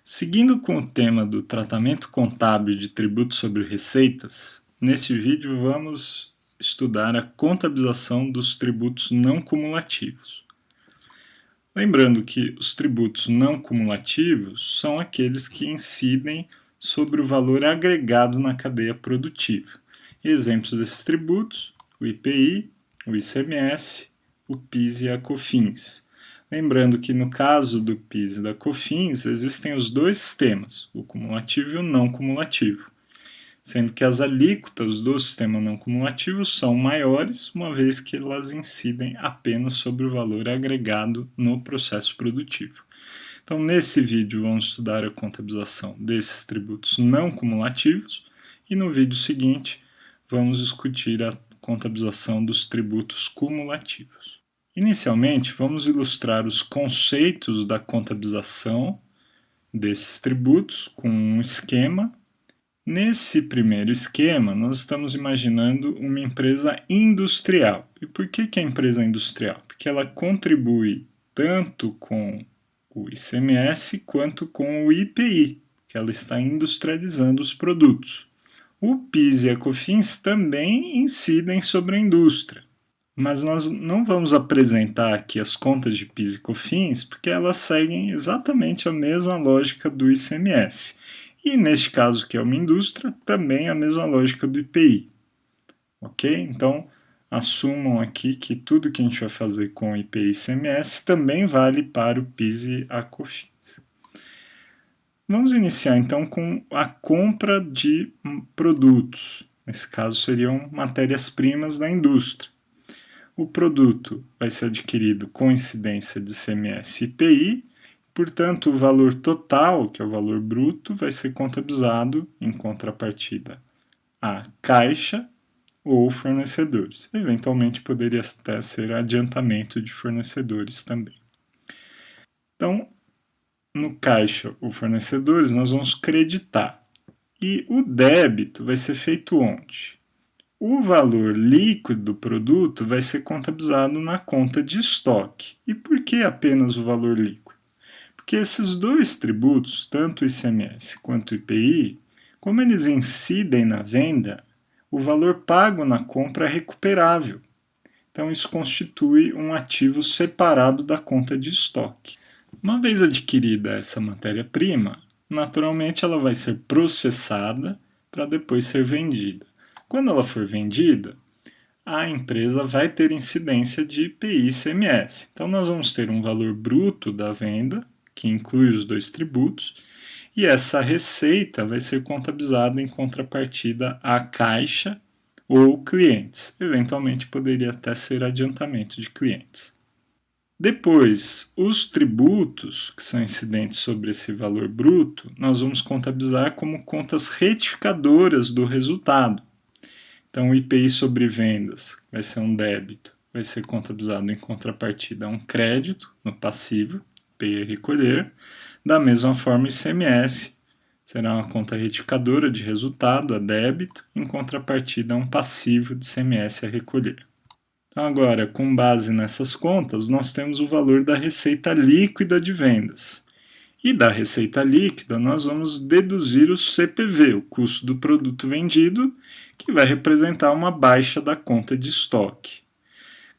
Seguindo com o tema do tratamento contábil de tributos sobre receitas, neste vídeo vamos estudar a contabilização dos tributos não cumulativos. Lembrando que os tributos não cumulativos são aqueles que incidem sobre o valor agregado na cadeia produtiva. Exemplos desses tributos: o IPI, o ICMS, o PIS e a COFINS. Lembrando que no caso do PIS e da COFINS existem os dois sistemas, o cumulativo e o não cumulativo, sendo que as alíquotas do sistema não cumulativo são maiores, uma vez que elas incidem apenas sobre o valor agregado no processo produtivo. Então, nesse vídeo, vamos estudar a contabilização desses tributos não cumulativos e no vídeo seguinte, vamos discutir a contabilização dos tributos cumulativos. Inicialmente, vamos ilustrar os conceitos da contabilização desses tributos com um esquema. Nesse primeiro esquema, nós estamos imaginando uma empresa industrial. E por que é empresa industrial? Porque ela contribui tanto com o ICMS quanto com o IPI, que ela está industrializando os produtos. O PIS e a COFINS também incidem sobre a indústria, mas nós não vamos apresentar aqui as contas de PIS e COFINS porque elas seguem exatamente a mesma lógica do ICMS. E neste caso, que é uma indústria, também a mesma lógica do IPI. Ok? Então, assumam aqui que tudo que a gente vai fazer com o IPI e ICMS também vale para o PIS e a COFINS. Vamos iniciar então com a compra de produtos. Nesse caso, seriam matérias-primas da indústria. O produto vai ser adquirido com incidência de ICMS e IPI, portanto, o valor total, que é o valor bruto, vai ser contabilizado em contrapartida a caixa ou fornecedores. Eventualmente, poderia até ser adiantamento de fornecedores também. Então, no caixa ou fornecedores, nós vamos creditar. E o débito vai ser feito onde? O valor líquido do produto vai ser contabilizado na conta de estoque. E por que apenas o valor líquido? Porque esses dois tributos, tanto o ICMS quanto o IPI, como eles incidem na venda, o valor pago na compra é recuperável. Então, isso constitui um ativo separado da conta de estoque. Uma vez adquirida essa matéria-prima, naturalmente ela vai ser processada para depois ser vendida. Quando ela for vendida, a empresa vai ter incidência de IPI e ICMS. Então, nós vamos ter um valor bruto da venda, que inclui os dois tributos, e essa receita vai ser contabilizada em contrapartida à caixa ou clientes. Eventualmente, poderia até ser adiantamento de clientes. Depois, os tributos que são incidentes sobre esse valor bruto, nós vamos contabilizar como contas retificadoras do resultado. Então, o IPI sobre vendas vai ser um débito, vai ser contabilizado em contrapartida a um crédito no passivo, IPI a recolher. Da mesma forma, o ICMS será uma conta retificadora de resultado a débito, em contrapartida a um passivo de ICMS a recolher. Então, agora, com base nessas contas, nós temos o valor da receita líquida de vendas. E da receita líquida, nós vamos deduzir o CPV, o custo do produto vendido, que vai representar uma baixa da conta de estoque.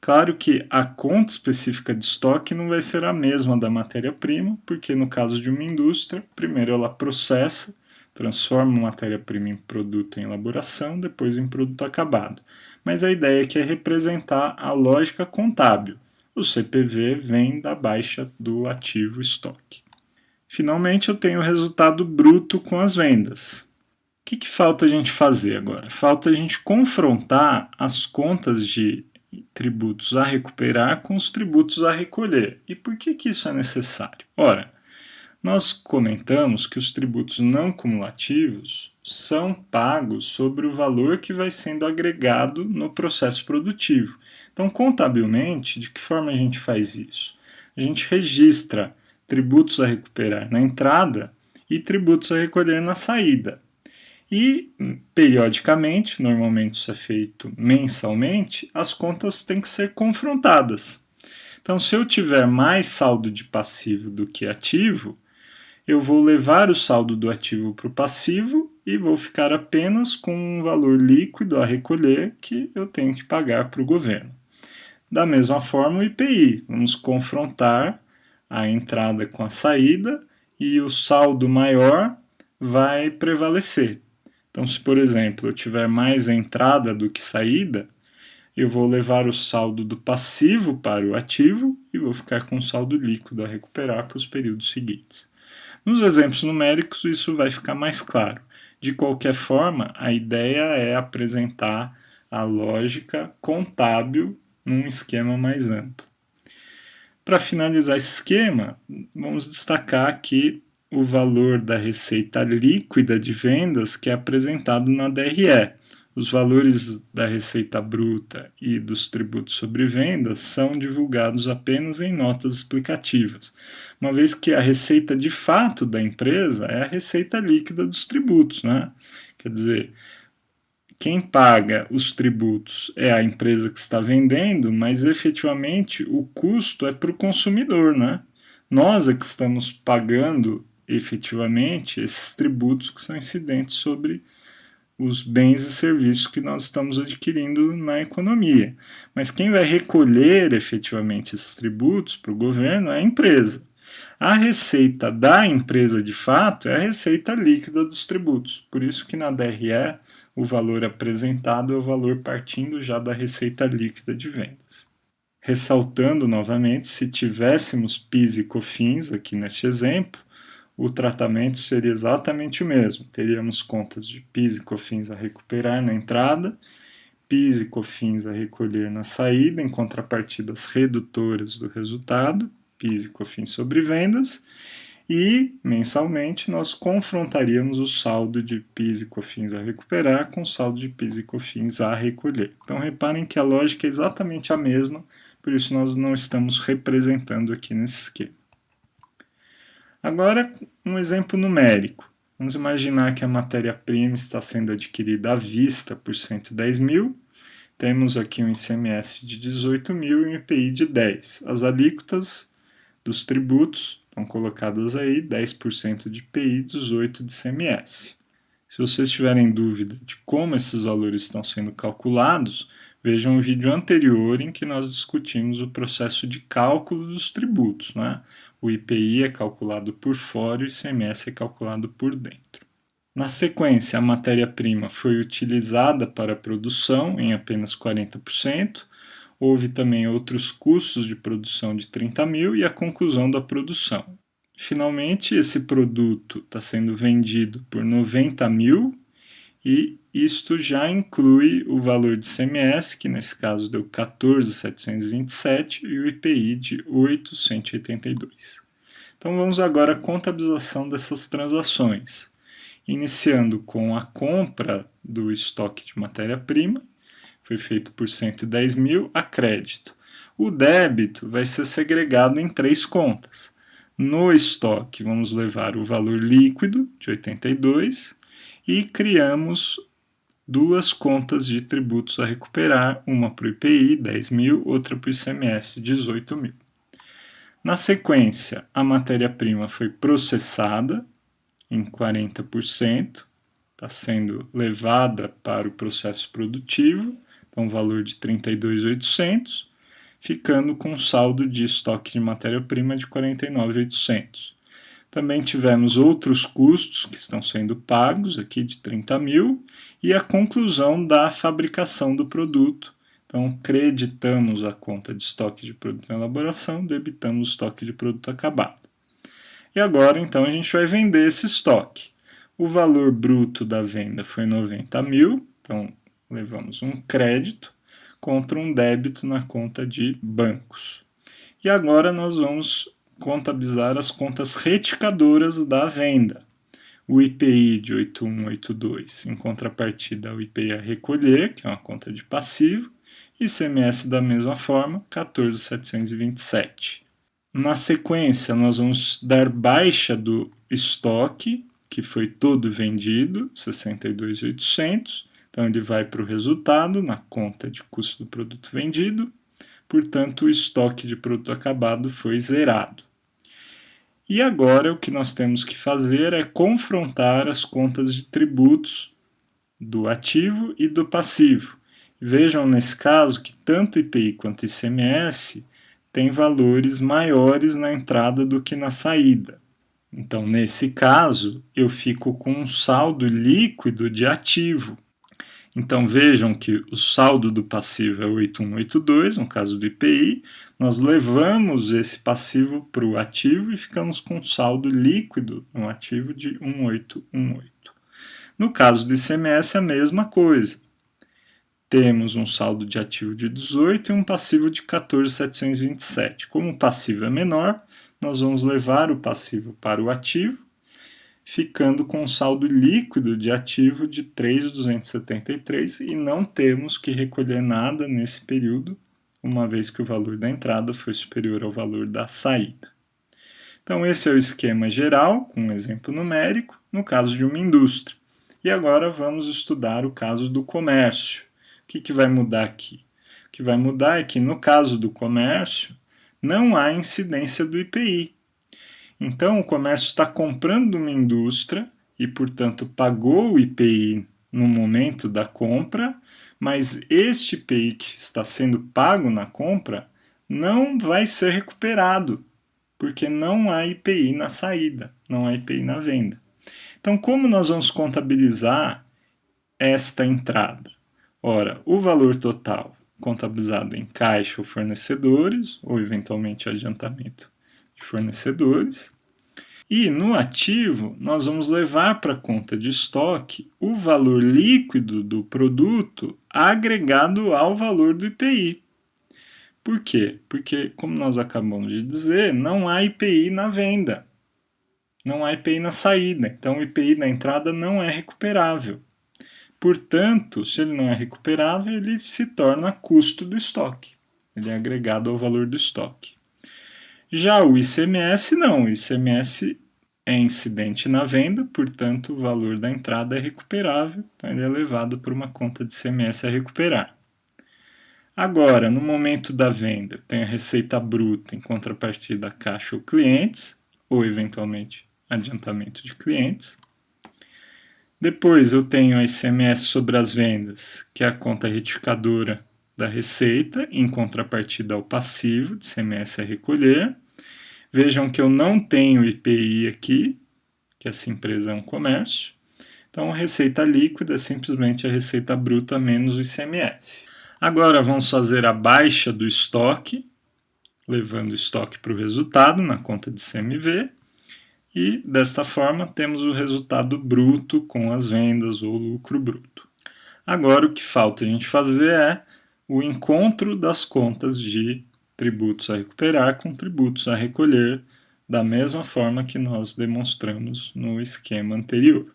Claro que a conta específica de estoque não vai ser a mesma da matéria-prima, porque no caso de uma indústria, primeiro ela processa, transforma a matéria-prima em produto em elaboração, depois em produto acabado. Mas a ideia aqui é representar a lógica contábil. O CPV vem da baixa do ativo estoque. Finalmente, eu tenho o resultado bruto com as vendas. O que falta a gente fazer agora? Falta a gente confrontar as contas de tributos a recuperar com os tributos a recolher. E por que isso é necessário? Ora, nós comentamos que os tributos não cumulativos são pagos sobre o valor que vai sendo agregado no processo produtivo. Então, contabilmente, de que forma a gente faz isso? A gente registra tributos a recuperar na entrada e tributos a recolher na saída. E, periodicamente, normalmente isso é feito mensalmente, as contas têm que ser confrontadas. Então, se eu tiver mais saldo de passivo do que ativo, eu vou levar o saldo do ativo para o passivo e vou ficar apenas com um valor líquido a recolher que eu tenho que pagar para o governo. Da mesma forma, o IPI, vamos confrontar a entrada com a saída e o saldo maior vai prevalecer. Então, se por exemplo eu tiver mais entrada do que saída, eu vou levar o saldo do passivo para o ativo e vou ficar com o saldo líquido a recuperar para os períodos seguintes. Nos exemplos numéricos isso vai ficar mais claro. De qualquer forma, a ideia é apresentar a lógica contábil num esquema mais amplo. Para finalizar esse esquema, vamos destacar aqui o valor da receita líquida de vendas que é apresentado na DRE. Os valores da receita bruta e dos tributos sobre vendas são divulgados apenas em notas explicativas, uma vez que a receita de fato da empresa é a receita líquida dos tributos, né? Quer dizer, quem paga os tributos é a empresa que está vendendo, mas efetivamente o custo é para o consumidor, né? Nós é que estamos pagando efetivamente esses tributos que são incidentes sobre os bens e serviços que nós estamos adquirindo na economia. Mas quem vai recolher efetivamente esses tributos para o governo é a empresa. A receita da empresa de fato é a receita líquida dos tributos. Por isso que na DRE o valor apresentado é o valor partindo já da receita líquida de vendas. Ressaltando novamente, se tivéssemos PIS e COFINS aqui neste exemplo, o tratamento seria exatamente o mesmo. Teríamos contas de PIS e COFINS a recuperar na entrada, PIS e COFINS a recolher na saída, em contrapartidas redutoras do resultado, PIS e COFINS sobre vendas, e mensalmente nós confrontaríamos o saldo de PIS e COFINS a recuperar com o saldo de PIS e COFINS a recolher. Então reparem que a lógica é exatamente a mesma, por isso nós não estamos representando aqui nesse esquema. Agora, um exemplo numérico. Vamos imaginar que a matéria-prima está sendo adquirida à vista por 110 mil. Temos aqui um ICMS de 18 mil e um IPI de 10. As alíquotas dos tributos estão colocadas aí, 10% de IPI, 18% de ICMS. Se vocês tiverem dúvida de como esses valores estão sendo calculados, vejam o vídeo anterior em que nós discutimos o processo de cálculo dos tributos, né? O IPI é calculado por fora e o ICMS é calculado por dentro. Na sequência, a matéria-prima foi utilizada para a produção em apenas 40%, houve também outros custos de produção de 30 mil e a conclusão da produção. Finalmente, esse produto está sendo vendido por 90 mil e isto já inclui o valor de ICMS, que nesse caso deu 14.727, e o IPI de 8.182. Então vamos agora à contabilização dessas transações, iniciando com a compra do estoque de matéria-prima, foi feito por 110 mil a crédito. O débito vai ser segregado em 3 contas. No estoque vamos levar o valor líquido de 82 e criamos 2 contas de tributos a recuperar, uma para o IPI, 10 mil, outra para o ICMS, 18 mil. Na sequência, a matéria-prima foi processada em 40%, está sendo levada para o processo produtivo, então valor de 32.800, ficando com saldo de estoque de matéria-prima de 49.800. Também tivemos outros custos que estão sendo pagos, aqui de 30 mil, e a conclusão da fabricação do produto. Então, creditamos a conta de estoque de produto em elaboração, debitamos o estoque de produto acabado. E agora, então, a gente vai vender esse estoque. O valor bruto da venda foi 90 mil, então levamos um crédito contra um débito na conta de bancos. E agora nós vamos contabilizar as contas retificadoras da venda. O IPI de 8.182 em contrapartida ao IPI a recolher, que é uma conta de passivo, e ICMS da mesma forma, 14.727. Na sequência, nós vamos dar baixa do estoque, que foi todo vendido, 62.800. Então, ele vai para o resultado, na conta de custo do produto vendido. Portanto, o estoque de produto acabado foi zerado. E agora o que nós temos que fazer é confrontar as contas de tributos do ativo e do passivo. Vejam nesse caso que tanto IPI quanto ICMS têm valores maiores na entrada do que na saída. Então, nesse caso, eu fico com um saldo líquido de ativo. Então, vejam que o saldo do passivo é 8182, no caso do IPI, nós levamos esse passivo para o ativo e ficamos com um saldo líquido no ativo de 1818. No caso do ICMS, a mesma coisa. Temos um saldo de ativo de 18 e um passivo de 14.727. Como o passivo é menor, nós vamos levar o passivo para o ativo, ficando com um saldo líquido de ativo de 3.273 e não temos que recolher nada nesse período, uma vez que o valor da entrada foi superior ao valor da saída. Então esse é o esquema geral, com um exemplo numérico, no caso de uma indústria. E agora vamos estudar o caso do comércio. O que vai mudar aqui? O que vai mudar é que no caso do comércio não há incidência do IPI. Então o comércio está comprando uma indústria e, portanto, pagou o IPI no momento da compra, mas este IPI que está sendo pago na compra não vai ser recuperado, porque não há IPI na saída, não há IPI na venda. Então, como nós vamos contabilizar esta entrada? Ora, o valor total contabilizado em caixa ou fornecedores, ou eventualmente adiantamento de fornecedores. E no ativo, nós vamos levar para a conta de estoque o valor líquido do produto agregado ao valor do IPI. Por quê? Porque, como nós acabamos de dizer, não há IPI na venda, não há IPI na saída, então o IPI na entrada não é recuperável. Portanto, se ele não é recuperável, ele se torna custo do estoque, ele é agregado ao valor do estoque. Já o ICMS não, o ICMS é incidente na venda, portanto o valor da entrada é recuperável, então ele é levado para uma conta de ICMS a recuperar. Agora, no momento da venda, tem a receita bruta em contrapartida a caixa ou clientes, ou eventualmente adiantamento de clientes. Depois eu tenho a ICMS sobre as vendas, que é a conta retificadora da receita, em contrapartida ao passivo de ICMS a recolher. Vejam que eu não tenho IPI aqui, que essa empresa é um comércio. Então, a receita líquida é simplesmente a receita bruta menos o ICMS. Agora vamos fazer a baixa do estoque, levando o estoque para o resultado na conta de CMV. E, desta forma, temos o resultado bruto com as vendas ou lucro bruto. Agora, o que falta a gente fazer é o encontro das contas de tributos a recuperar com tributos a recolher, da mesma forma que nós demonstramos no esquema anterior.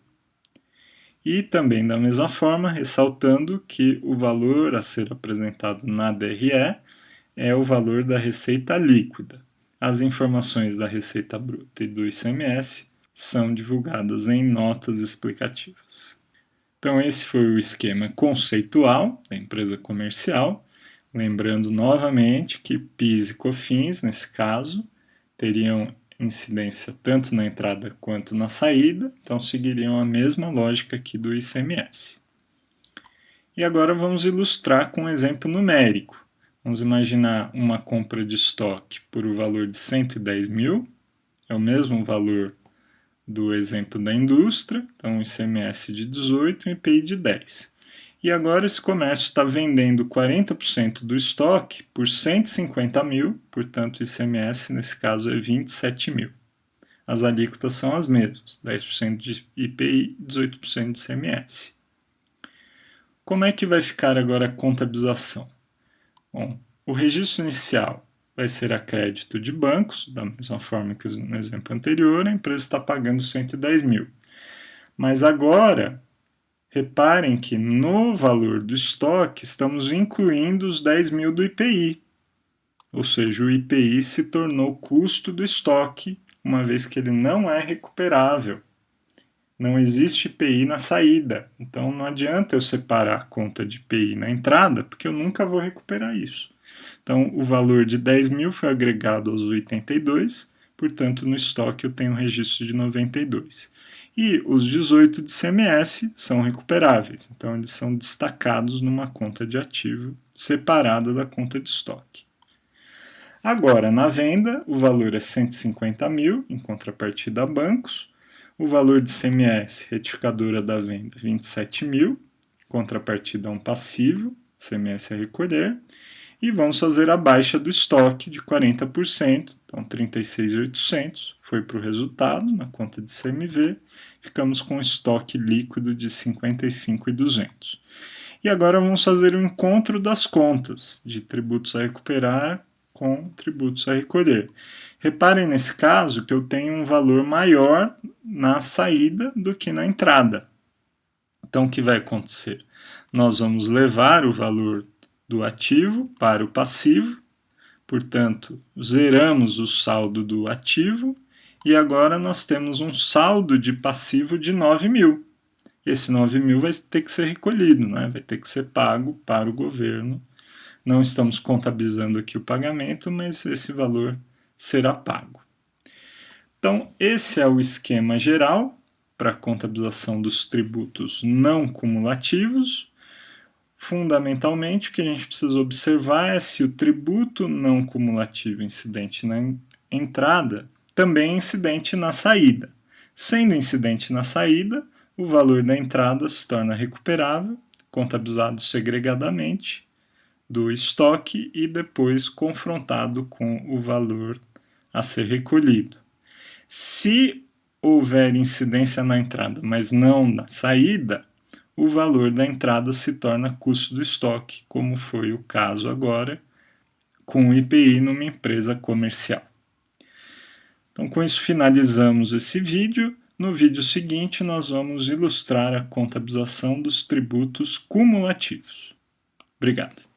E também da mesma forma, ressaltando que o valor a ser apresentado na DRE é o valor da receita líquida. As informações da receita bruta e do ICMS são divulgadas em notas explicativas. Então esse foi o esquema conceitual da empresa comercial, lembrando novamente que PIS e COFINS, nesse caso, teriam incidência tanto na entrada quanto na saída, então seguiriam a mesma lógica aqui do ICMS. E agora vamos ilustrar com um exemplo numérico. Vamos imaginar uma compra de estoque por o valor de 110 mil, é o mesmo valor do exemplo da indústria, então ICMS de 18 e IPI de 10. E agora esse comércio está vendendo 40% do estoque por 150 mil, portanto o ICMS nesse caso é 27 mil. As alíquotas são as mesmas, 10% de IPI e 18% de ICMS. Como é que vai ficar agora a contabilização? Bom, o registro inicial vai ser a crédito de bancos, da mesma forma que no exemplo anterior, a empresa está pagando 110 mil. Mas agora, reparem que no valor do estoque estamos incluindo os 10 mil do IPI, ou seja, o IPI se tornou custo do estoque, uma vez que ele não é recuperável. Não existe IPI na saída, então não adianta eu separar a conta de IPI na entrada, porque eu nunca vou recuperar isso. Então, o valor de 10 mil foi agregado aos 82, portanto no estoque eu tenho um registro de 92. E os 18 de CMS são recuperáveis, então eles são destacados numa conta de ativo separada da conta de estoque. Agora, na venda, o valor é 150 mil, em contrapartida a bancos. O valor de CMS, retificadora da venda, 27 mil, contrapartida a um passivo, CMS a recolher. E vamos fazer a baixa do estoque de 40%, então 36.800, foi para o resultado na conta de CMV, ficamos com estoque líquido de 55.200. E agora vamos fazer o encontro das contas de tributos a recuperar com tributos a recolher. Reparem nesse caso que eu tenho um valor maior na saída do que na entrada. Então o que vai acontecer? Nós vamos levar o valor do ativo para o passivo, portanto, zeramos o saldo do ativo e agora nós temos um saldo de passivo de 9 mil. Esse 9 mil vai ter que ser recolhido, né? Vai ter que ser pago para o governo. Não estamos contabilizando aqui o pagamento, mas esse valor será pago. Então, esse é o esquema geral para a contabilização dos tributos não cumulativos. Fundamentalmente, o que a gente precisa observar é se o tributo não cumulativo incidente na entrada também é incidente na saída. Sendo incidente na saída, o valor da entrada se torna recuperável, contabilizado segregadamente do estoque e depois confrontado com o valor a ser recolhido. Se houver incidência na entrada, mas não na saída, o valor da entrada se torna custo do estoque, como foi o caso agora com o IPI numa empresa comercial. Então, com isso finalizamos esse vídeo. No vídeo seguinte, nós vamos ilustrar a contabilização dos tributos cumulativos. Obrigado.